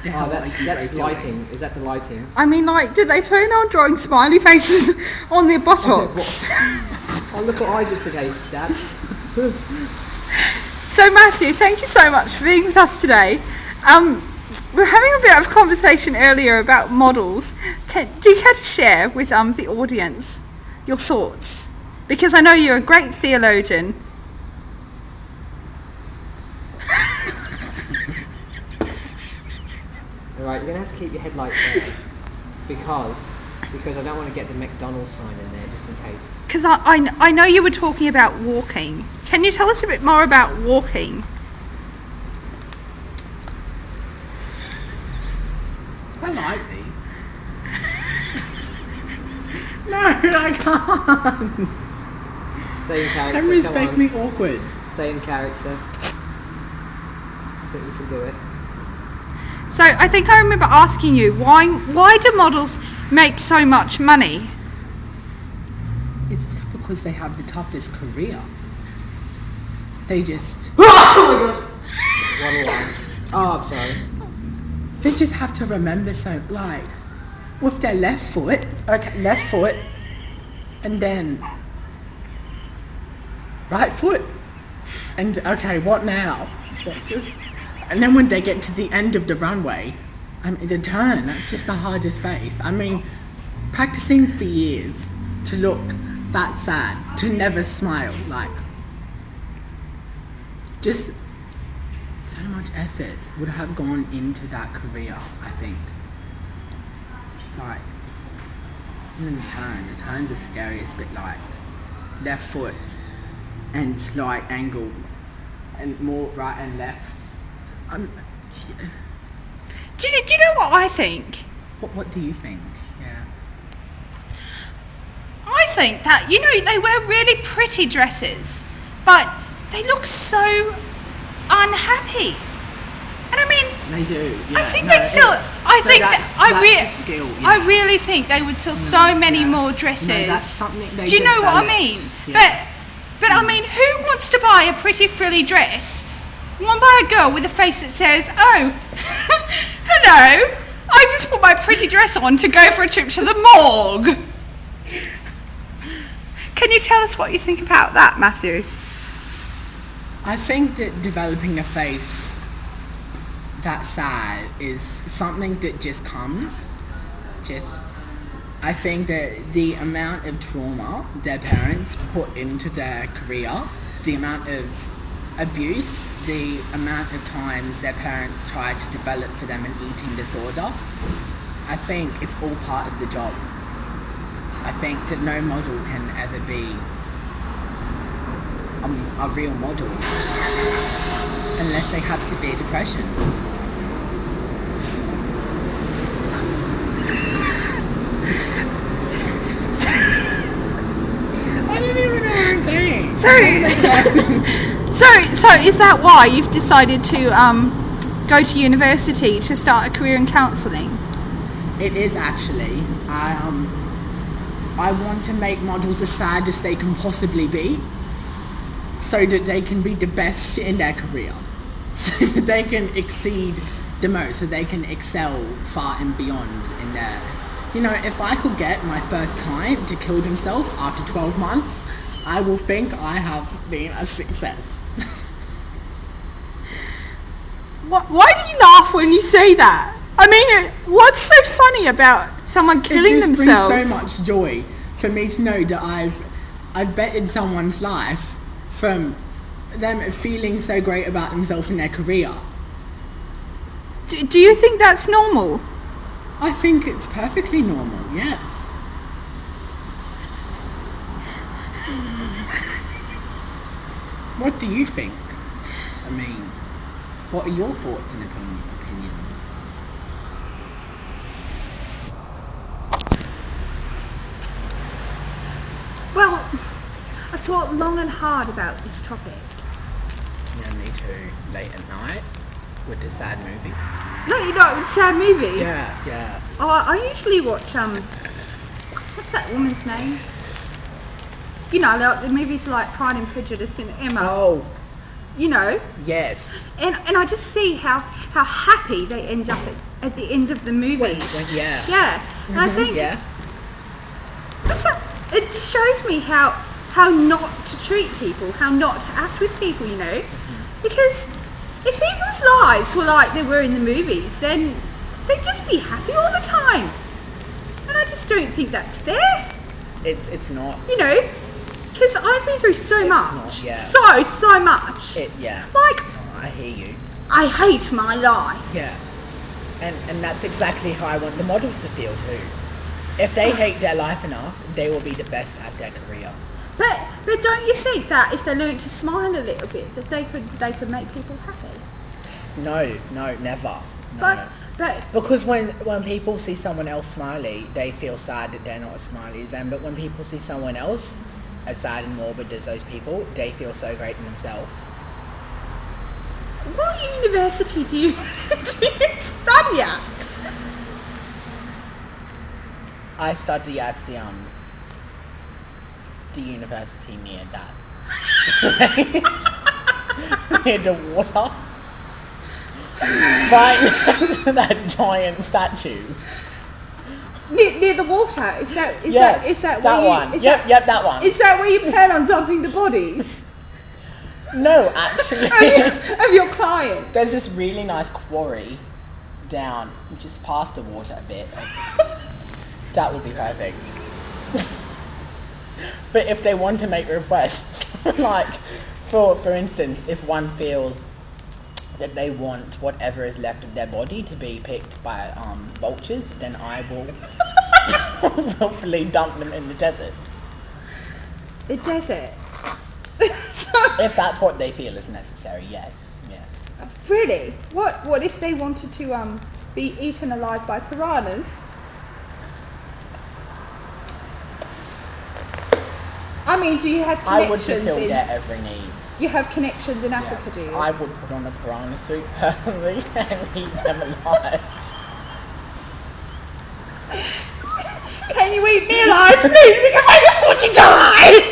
Oh, that's lighting. Is that the lighting? I mean, like, do they plan on drawing smiley faces on their buttocks? Oh, look what I just gave, Dad. So, Matthew, thank you so much for being with us today. We were having a bit of conversation earlier about models. Do you care to share with the audience your thoughts? Because I know you're a great theologian. Alright, you're going to have to keep your headlight there. Because I don't want to get the McDonald's sign in there, just in case. Because I know you were talking about walking. Can you tell us a bit more about walking? I like these. No, I can't. Same character, Henry's make me awkward. Same character. I think we can do it. So I think I remember asking you, why do models make so much money? It's just because they have the toughest career. They just... Oh my gosh! One line. Oh, I'm sorry. They just have to remember so, like, with their left foot, and then right foot, and okay, what now? And then when they get to the end of the runway, I mean, the turn, that's just the hardest phase. I mean, practicing for years to look that sad, to never smile, like, just so much effort would have gone into that career, I think. Like, and then the turn's the scariest bit, like, left foot and slight angle and more right and left. Do you know what I think? What do you think? Yeah. I think that, they wear really pretty dresses, but they look so unhappy. And I mean, they do. Yeah. I think they sell. Skill, yeah. I really think they would sell so many more dresses. No, that's something they do you know what I develop. mean? Yeah. But I mean, who wants to buy a pretty frilly dress worn by a girl with a face that says, "Oh, hello, I just put my pretty dress on to go for a trip to the morgue"? Can you tell us what you think about that, Matthew? I think that developing a face that sad is something that just comes. I think that the amount of trauma their parents put into their career, the amount of abuse, the amount of times their parents tried to develop for them an eating disorder, I think it's all part of the job. I think that no model can ever be a real model unless they have severe depression. I don't even know what I'm saying. So is that why you've decided to go to university to start a career in counselling? It is actually. I want to make models as sad as they can possibly be, so that they can be the best in their career, so that they can exceed the most, so they can excel far and beyond in their... if I could get my first client to kill themselves after 12 months, I will think I have been a success. Why do you laugh when you say that? I mean, what's so funny about someone killing themselves? It just brings so much joy for me to know that I've bettered someone's life from them feeling so great about themselves in their career. Do you think that's normal? I think it's perfectly normal, yes. What do you think? I mean, what are your thoughts and opinions? Well, I thought long and hard about this topic. Yeah, me too. Late at night with the sad movie. No, it's a sad movie. Yeah. Oh, I usually watch what's that woman's name? Like the movies like Pride and Prejudice and Emma. Oh, you know. Yes. And I just see how happy they end up at the end of the movie. Yeah. Yeah. And I think Yeah. it shows me how not to treat people, how not to act with people, you know. Because if people's lives were like they were in the movies, then they'd just be happy all the time. And I just don't think that's fair. It's not. You know, because I've been through so much. Not, yeah. So much. Yeah. Like, I hear you. I hate my life. Yeah. And that's exactly how I want the models to feel too. If they hate their life enough, they will be the best at their career. But don't you think that if they learned to smile a little bit, that they could make people happy? No, never. No. But Because when people see someone else smiley, they feel sad that they're not as smiley as them. But when people see someone else as sad and morbid as those people, they feel so great in themselves. what university do you study at? I study at the university near that near the water. Right next to that giant statue. Near the water? Is that That where one. you, Yep, that one. Is that where you plan on dumping the bodies No, actually. of your client? There's this really nice quarry down, just past the water a bit. That would be perfect. But if they want to make requests, like, for instance, if one feels that they want whatever is left of their body to be picked by vultures, then I will hopefully dump them in the desert. The desert? If that's what they feel is necessary, yes. Really? What if they wanted to be eaten alive by piranhas? I mean, do you have I would connections fulfill in... their every needs. You have connections in Africa, Yes, do you? I would put on a piranha suit personally and eat them alive. Can you eat me alive, please? Because I just want to die!